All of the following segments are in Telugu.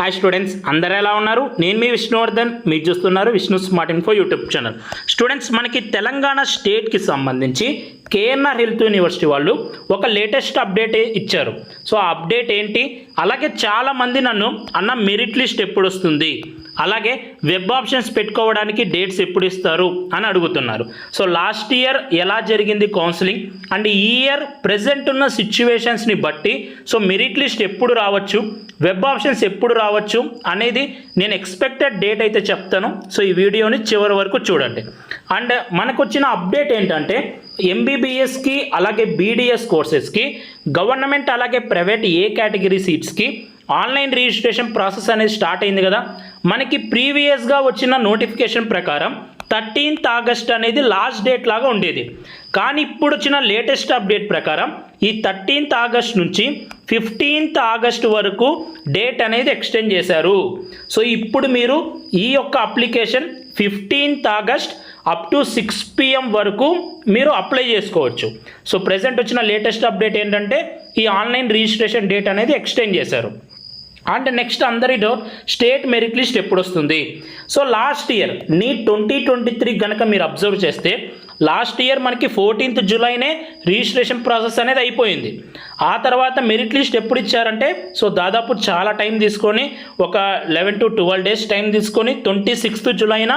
హాయ్ స్టూడెంట్స్, అందరూ ఎలా ఉన్నారు? నేను మీ విష్ణువర్ధన్, మీరు చూస్తున్నారు Vishnu smart info YouTube channel. Students, మనకి తెలంగాణ స్టేట్కి సంబంధించి కేఎన్ఆర్ హెల్త్ యూనివర్సిటీ వాళ్ళు ఒక లేటెస్ట్ అప్డేట్ ఇచ్చారు. సో ఆ అప్డేట్ ఏంటి? అలాగే చాలామంది నన్ను అన్న మెరిట్ లిస్ట్ ఎప్పుడు వస్తుంది, అలాగే వెబ్ ఆప్షన్స్ పెట్టుకోవడానికి డేట్స్ ఎప్పుడు ఇస్తారు అని అడుగుతున్నారు. సో లాస్ట్ ఇయర్ ఎలా జరిగింది కౌన్సిలింగ్ అండ్ ఈ ఇయర్ ప్రెజెంట్ ఉన్న సిచ్యువేషన్స్ని బట్టి సో మెరిట్ లిస్ట్ ఎప్పుడు రావచ్చు, వెబ్ ఆప్షన్స్ ఎప్పుడు రావచ్చు అనేది నేను ఎక్స్పెక్టెడ్ డేట్ అయితే చెప్తాను. సో ఈ వీడియోని చివరి వరకు చూడండి. అండ్ మనకు వచ్చిన అప్డేట్ ఏంటంటే ఎంబీబీఎస్కి అలాగే బీడీఎస్ కోర్సెస్కి గవర్నమెంట్ అలాగే ప్రైవేట్ ఏ కేటగిరీ సీట్స్కి ఆన్లైన్ రిజిస్ట్రేషన్ ప్రాసెస్ అనేది స్టార్ట్ అయింది కదా. మనకి ప్రీవియస్గా వచ్చిన నోటిఫికేషన్ ప్రకారం 13th ఆగస్ట్ అనేది లాస్ట్ డేట్ లాగా ఉండేది. కానీ ఇప్పుడు వచ్చిన లేటెస్ట్ అప్డేట్ ప్రకారం ఈ 13th ఆగస్ట్ నుంచి 15th ఆగస్ట్ వరకు డేట్ అనేది ఎక్స్టెండ్ చేశారు. సో ఇప్పుడు మీరు ఈ యొక్క application 15th August up to 6 PM వరకు మీరు అప్లై చేసుకోవచ్చు. సో ప్రెజెంట్ వచ్చిన లేటెస్ట్ అప్డేట్ ఏంటంటే ఈ ఆన్లైన్ రిజిస్ట్రేషన్ డేట్ అనేది ఎక్స్టెండ్ చేశారు. అండ్ నెక్స్ట్ అందరి డౌట్, స్టేట్ మెరిట్ లిస్ట్ ఎప్పుడు వస్తుంది? సో లాస్ట్ ఇయర్ నీట్ 2023 కనుక మీరు అబ్జర్వ్ చేస్తే లాస్ట్ ఇయర్ మనకి 14th జూలైనే రిజిస్ట్రేషన్ ప్రాసెస్ అనేది అయిపోయింది. ఆ తర్వాత మెరిట్ లిస్ట్ ఎప్పుడు ఇచ్చారంటే సో దాదాపు చాలా టైం తీసుకొని ఒక 11 to 12 days టైం తీసుకొని 26th జూలైన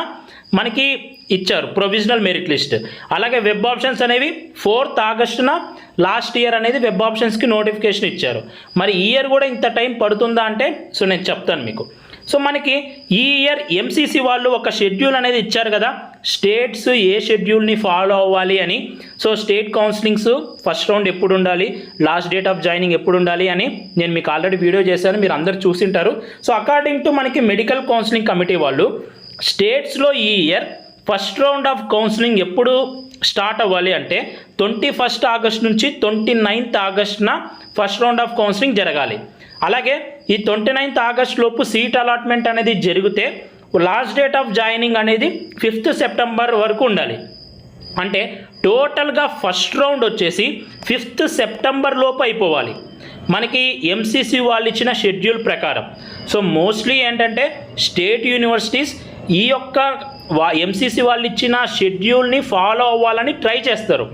మనకి ఇచ్చారు ప్రొవిజనల్ మెరిట్ లిస్ట్. అలాగే వెబ్ ఆప్షన్స్ అనేవి 4th ఆగస్టున లాస్ట్ ఇయర్ అనేది వెబ్ ఆప్షన్స్కి నోటిఫికేషన్ ఇచ్చారు. మరి ఈ ఇయర్ కూడా ఇంత టైం పడుతుందా అంటే సో నేను చెప్తాను మీకు. సో మనకి ఈ ఇయర్ ఎంసీసీ వాళ్ళు ఒక షెడ్యూల్ అనేది ఇచ్చారు కదా, స్టేట్స్ ఏ షెడ్యూల్ని ఫాలో అవ్వాలి అని. So state counsellings first round ఎప్పుడు ఉండాలి, లాస్ట్ డేట్ ఆఫ్ జాయినింగ్ ఎప్పుడు ఉండాలి అని నేను మీకు ఆల్రెడీ వీడియో చేశాను, మీరు అందరు చూసింటారు. సో అకార్డింగ్ టు మనకి మెడికల్ కౌన్సిలింగ్ కమిటీ వాళ్ళు స్టేట్స్లో ఈ year first round of counselling ఎప్పుడు స్టార్ట్ అవ్వాలి అంటే 21st ఆగస్ట్ నుంచి 29th ఆగస్టున ఫస్ట్ రౌండ్ ఆఫ్ కౌన్సిలింగ్ జరగాలి. అలాగే ఈ 29th ఆగస్ట్ లోపు సీట్ అలాట్మెంట్ అనేది జరిగితే లాస్ట్ డేట్ ఆఫ్ జాయినింగ్ అనేది 5th సెప్టెంబర్ వరకు ఉండాలి. అంటే టోటల్గా ఫస్ట్ రౌండ్ వచ్చేసి 5th సెప్టెంబర్ లోపు అయిపోవాలి మనకి ఎంసీసీ వాళ్ళు ఇచ్చిన షెడ్యూల్ ప్రకారం. సో మోస్ట్లీ ఏంటంటే స్టేట్ యూనివర్సిటీస్ ఈ యొక్క ఎంసీసీ వాళ్ళు ఇచ్చిన షెడ్యూల్ని ఫాలో అవ్వాలని ట్రై చేస్తారు.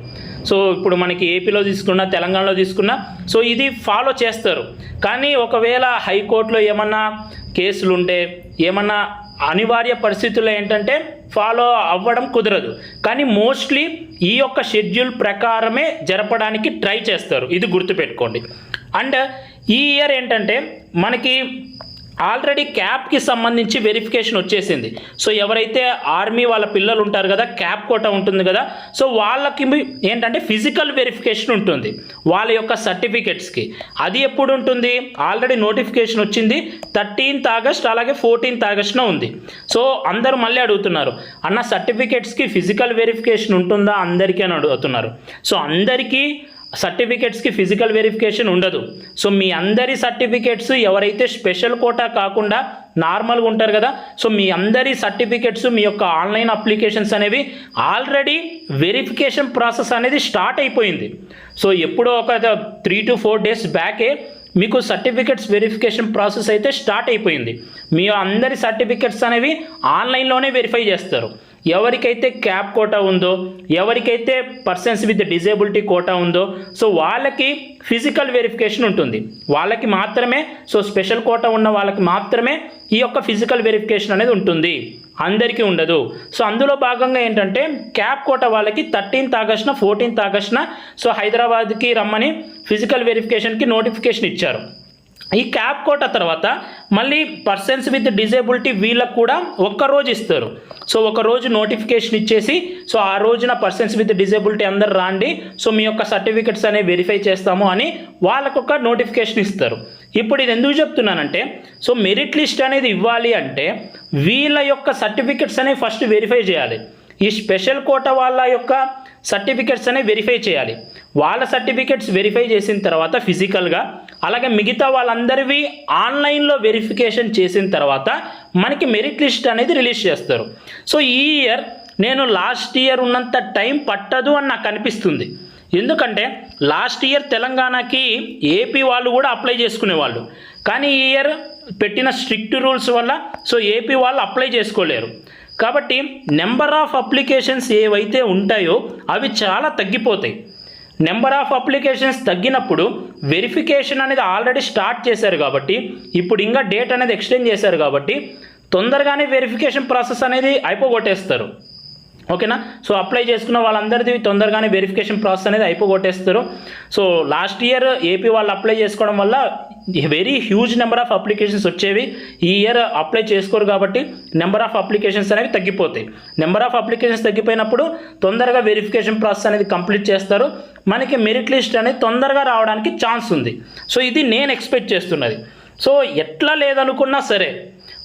సో ఇప్పుడు మనకి ఏపీలో తీసుకున్నా తెలంగాణలో తీసుకున్నా సో ఇది ఫాలో చేస్తారు. కానీ ఒకవేళ హైకోర్టులో ఏమన్నా కేసులు ఉంటే ఏమన్నా అనివార్య పరిస్థితుల్లో ఏంటంటే ఫాలో అవ్వడం కుదరదు. కానీ మోస్ట్లీ ఈ యొక్క షెడ్యూల్ ప్రకారమే జరపడానికి ట్రై చేస్తారు, ఇది గుర్తుపెట్టుకోండి. అండ్ ఈ ఇయర్ ఏంటంటే మనకి ఆల్రెడీ క్యాప్కి సంబంధించి వెరిఫికేషన్ వచ్చేసింది. సో ఎవరైతే ఆర్మీ వాళ్ళ పిల్లలు ఉంటారు కదా, క్యాప్ కోటా ఉంటుంది కదా, సో వాళ్ళకి ఏంటంటే ఫిజికల్ వెరిఫికేషన్ ఉంటుంది వాళ్ళ యొక్క సర్టిఫికెట్స్కి. అది ఎప్పుడు ఉంటుంది? ఆల్రెడీ నోటిఫికేషన్ వచ్చింది 13th ఆగస్ట్ అలాగే 14th ఆగస్ట్న ఉంది. సో అందరూ మళ్ళీ అడుగుతున్నారు, అన్న సర్టిఫికెట్స్కి ఫిజికల్ వెరిఫికేషన్ ఉంటుందా అందరికీ అని అడుగుతున్నారు. సో అందరికీ సర్టిఫికెట్స్కి ఫిజికల్ వెరిఫికేషన్ ఉండదు. సో మీ అందరి సర్టిఫికెట్స్ ఎవరైతే స్పెషల్ కోటా కాకుండా నార్మల్గా ఉంటారు కదా, సో మీ అందరి సర్టిఫికెట్స్ మీ యొక్క ఆన్లైన్ అప్లికేషన్స్ అనేవి ఆల్రెడీ వెరిఫికేషన్ ప్రాసెస్ అనేది స్టార్ట్ అయిపోయింది. సో ఎప్పుడో ఒక 3 to 4 days బ్యాకే మీకు సర్టిఫికెట్స్ వెరిఫికేషన్ ప్రాసెస్ అయితే స్టార్ట్ అయిపోయింది. మీ అందరి సర్టిఫికెట్స్ అనేవి ఆన్లైన్లోనే వెరిఫై చేస్తారు. ఎవరికైతే క్యాప్ కోటా ఉందో, ఎవరికైతే పర్సన్స్ విత్ డిజేబిలిటీ కోటా ఉందో సో వాళ్ళకి ఫిజికల్ వెరిఫికేషన్ ఉంటుంది, వాళ్ళకి మాత్రమే. సో స్పెషల్ కోటా ఉన్న వాళ్ళకి మాత్రమే ఈ యొక్క ఫిజికల్ వెరిఫికేషన్ అనేది ఉంటుంది, అందరికీ ఉండదు. సో అందులో భాగంగా ఏంటంటే క్యాప్ కోటా వాళ్ళకి 13th ఆగస్టున 14th ఆగస్టున సో హైదరాబాద్కి రమ్మని ఫిజికల్ వెరిఫికేషన్కి నోటిఫికేషన్ ఇచ్చారు. ఈ క్యాప్ కోటా తర్వాత మళ్ళీ పర్సన్స్ విత్ డిజేబిలిటీ వీళ్ళకు కూడా ఒక్కరోజు ఇస్తారు. సో ఒకరోజు నోటిఫికేషన్ ఇచ్చేసి సో ఆ రోజున పర్సన్స్ విత్ డిజేబిలిటీ అందరు రాండి, సో మీ యొక్క సర్టిఫికెట్స్ అనేవి వెరిఫై చేస్తాము అని వాళ్ళకు ఒక నోటిఫికేషన్ ఇస్తారు. ఇప్పుడు ఇది ఎందుకు చెప్తున్నానంటే సో మెరిట్ లిస్ట్ అనేది ఇవ్వాలి అంటే వీళ్ళ యొక్క సర్టిఫికెట్స్ అనేవి ఫస్ట్ వెరిఫై చేయాలి. ఈ స్పెషల్ కోటా వాళ్ళ యొక్క సర్టిఫికెట్స్ అనేవి వెరిఫై చేయాలి. వాళ్ళ సర్టిఫికెట్స్ వెరిఫై చేసిన తర్వాత ఫిజికల్గా, అలాగే మిగతా వాళ్ళందరివి ఆన్లైన్లో వెరిఫికేషన్ చేసిన తర్వాత మనకి మెరిట్ లిస్ట్ అనేది రిలీజ్ చేస్తారు. సో ఈ ఇయర్ నేను లాస్ట్ ఇయర్ ఉన్నంత టైం పట్టదు అని నాకు అనిపిస్తుంది. ఎందుకంటే లాస్ట్ ఇయర్ తెలంగాణకి ఏపీ వాళ్ళు కూడా అప్లై చేసుకునేవాళ్ళు, కానీ ఈ ఇయర్ పెట్టిన స్ట్రిక్ట్ రూల్స్ వల్ల సో ఏపీ వాళ్ళు అప్లై చేసుకోలేరు. కాబట్టి నెంబర్ ఆఫ్ అప్లికేషన్స్ ఏవైతే ఉంటాయో అవి చాలా తగ్గిపోతాయి. నెంబర్ ఆఫ్ అప్లికేషన్స్ తగ్గినప్పుడు వెరిఫికేషన్ అనేది ఆల్రెడీ స్టార్ట్ చేశారు కాబట్టి, ఇప్పుడు ఇంకా డేట్ అనేది ఎక్స్టెండ్ చేశారు కాబట్టి తొందరగానే వెరిఫికేషన్ ప్రాసెస్ అనేది అయిపోగొట్టేస్తారు. ఓకేనా. సో అప్లై చేసుకున్న వాళ్ళందరిది తొందరగానే వెరిఫికేషన్ ప్రాసెస్ అనేది అయిపోగొట్టేస్తారు. సో లాస్ట్ ఇయర్ ఏపీ వాళ్ళు అప్లై చేసుకోవడం వల్ల very huge number of applications వచ్చేవి. ఈ ఇయర్ అప్లై చేసుకోరు కాబట్టి నెంబర్ ఆఫ్ అప్లికేషన్స్ అనేవి తగ్గిపోతాయి. నెంబర్ ఆఫ్ అప్లికేషన్స్ తగ్గిపోయినప్పుడు తొందరగా వెరిఫికేషన్ ప్రాసెస్ అనేది కంప్లీట్ చేస్తారు. మనకి మెరిట్ లిస్ట్ అనేది తొందరగా రావడానికి ఛాన్స్ ఉంది. సో ఇది నేను ఎక్స్పెక్ట్ చేస్తున్నది. సో ఎట్లా లేదనుకున్నా సరే,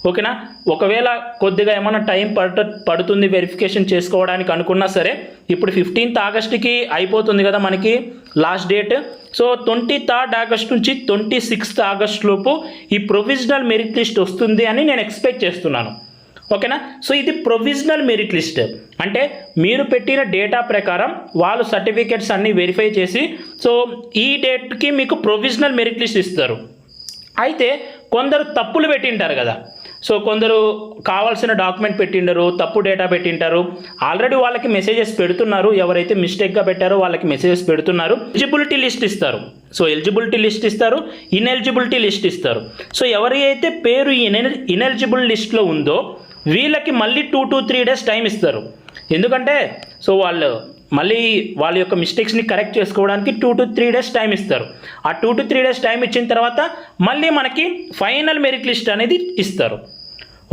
ఓకేనా, ఒకవేళ కొద్దిగా ఏమైనా టైం పడుతుంది వెరిఫికేషన్ చేసుకోవడానికి అనుకున్నా సరే, ఇప్పుడు 15th ఆగస్టుకి అయిపోతుంది కదా మనకి last date. So 23rd August నుంచి 26th ఆగస్ట్ లోపు ఈ ప్రొవిజనల్ మెరిట్ లిస్ట్ వస్తుంది అని నేను ఎక్స్పెక్ట్ చేస్తున్నాను. ఓకేనా. సో ఇది ప్రొవిజనల్ మెరిట్ లిస్ట్ అంటే మీరు పెట్టిన డేటా ప్రకారం వాళ్ళు సర్టిఫికేట్స్ అన్నీ వెరిఫై చేసి సో ఈ డేట్కి మీకు ప్రొవిజనల్ మెరిట్ లిస్ట్ ఇస్తారు. అయితే కొందరు తప్పులు పెట్టింటారు కదా. సో కొందరు కావాల్సిన డాక్యుమెంట్ పెట్టిండరు, తప్పు డేటా పెట్టింటారు. ఆల్రెడీ వాళ్ళకి మెసేజెస్ పెడుతున్నారు. ఎవరైతే మిస్టేక్గా పెట్టారో వాళ్ళకి మెసేజెస్ పెడుతున్నారు. ఎలిజిబిలిటీ లిస్ట్ ఇస్తారు. సో ఎలిజిబిలిటీ లిస్ట్ ఇస్తారు, ఇన్ఎలిజిబిలిటీ లిస్ట్ ఇస్తారు. సో ఎవరి అయితే పేరు ఇన్ఎలిజిబుల్ లిస్ట్లో ఉందో వీళ్ళకి మళ్ళీ 2 to 3 days టైం ఇస్తారు. ఎందుకంటే సో వాళ్ళు మళ్ళీ వాళ్ళ యొక్క మిస్టేక్స్ని కరెక్ట్ చేసుకోవడానికి 2 to 3 days టైం ఇస్తారు. ఆ 2 to 3 days టైం ఇచ్చిన తర్వాత మళ్ళీ మనకి ఫైనల్ మెరిట్ లిస్ట్ అనేది ఇస్తారు.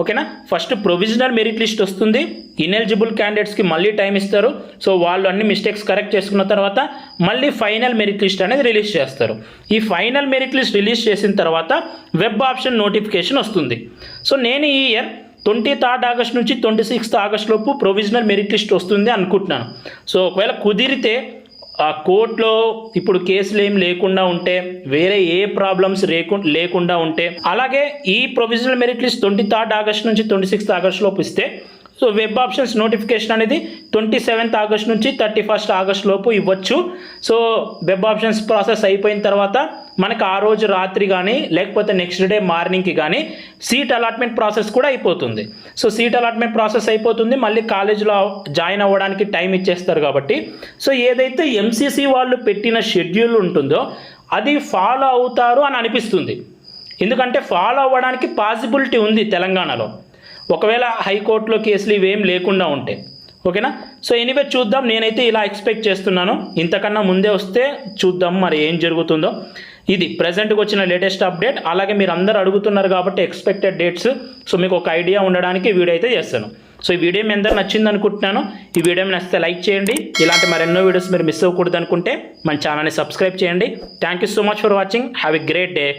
ఓకేనా. ఫస్ట్ ప్రొవిజనల్ మెరిట్ లిస్ట్ వస్తుంది, ఇన్ఎలిజిబుల్ క్యాండిడేట్స్కి మళ్ళీ టైం ఇస్తారు. సో వాళ్ళు అన్ని మిస్టేక్స్ కరెక్ట్ చేసుకున్న తర్వాత మళ్ళీ ఫైనల్ మెరిట్ లిస్ట్ అనేది రిలీజ్ చేస్తారు. ఈ ఫైనల్ మెరిట్ లిస్ట్ రిలీజ్ చేసిన తర్వాత వెబ్ ఆప్షన్ నోటిఫికేషన్ వస్తుంది. సో నేను ఈ ఇయర్ 23rd ఆగస్ట్ నుంచి 26th ఆగస్ట్ లోపు ప్రొవిజనల్ మెరిట్ లిస్ట్ వస్తుంది అనుకుంటున్నాను. సో ఒకవేళ కుదిరితే ఆ కోర్టులో ఇప్పుడు కేసులు ఏం లేకుండా ఉంటే, వేరే ఏ ప్రాబ్లమ్స్ లేకుండా ఉంటే, అలాగే ఈ provisional merit list 23rd August నుంచి 26th ఆగస్ట్ లోపు ఇస్తే సో వెబ్ ఆప్షన్స్ నోటిఫికేషన్ అనేది 27th ఆగస్ట్ నుంచి 31st ఆగస్ట్ లోపు ఇవ్వచ్చు. సో వెబ్ ఆప్షన్స్ ప్రాసెస్ అయిపోయిన తర్వాత మనకు ఆ రోజు రాత్రి కానీ లేకపోతే నెక్స్ట్ డే మార్నింగ్కి కానీ సీట్ అలాట్మెంట్ ప్రాసెస్ కూడా అయిపోతుంది. సో సీట్ అలాట్మెంట్ ప్రాసెస్ అయిపోతుంది, మళ్ళీ కాలేజీలో జాయిన్ అవ్వడానికి టైం ఇచ్చేస్తారు. కాబట్టి సో ఏదైతే ఎంసీసీ వాళ్ళు పెట్టిన షెడ్యూల్ ఉంటుందో అది ఫాలో అవుతారు అని అనిపిస్తుంది. ఎందుకంటే ఫాలో అవ్వడానికి పాసిబిలిటీ ఉంది తెలంగాణలో, ఒకవేళ హైకోర్టులో కేసులు ఇవేం లేకుండా ఉంటే. ఓకేనా. సో ఎనీవే చూద్దాం. నేనైతే ఇలా ఎక్స్పెక్ట్ చేస్తున్నాను. ఇంతకన్నా ముందే వస్తే చూద్దాం మరి ఏం జరుగుతుందో. ఇది ప్రజెంట్కి వచ్చిన లేటెస్ట్ అప్డేట్. అలాగే మీరు అందరూ అడుగుతున్నారు కాబట్టి ఎక్స్పెక్టెడ్ డేట్స్. సో మీకు ఒక ఐడియా ఉండడానికి వీడియో అయితే చేస్తాను. సో ఈ వీడియో మీ అందరూ నచ్చింది అనుకుంటున్నాను. ఈ వీడియో నచ్చితే లైక్ చేయండి. ఇలాంటి మరెన్నో వీడియోస్ మీరు మిస్ అవ్వకూడదు అనుకుంటే మన ఛానల్ని సబ్స్క్రైబ్ చేయండి. Thank you so much for watching. Have a great day.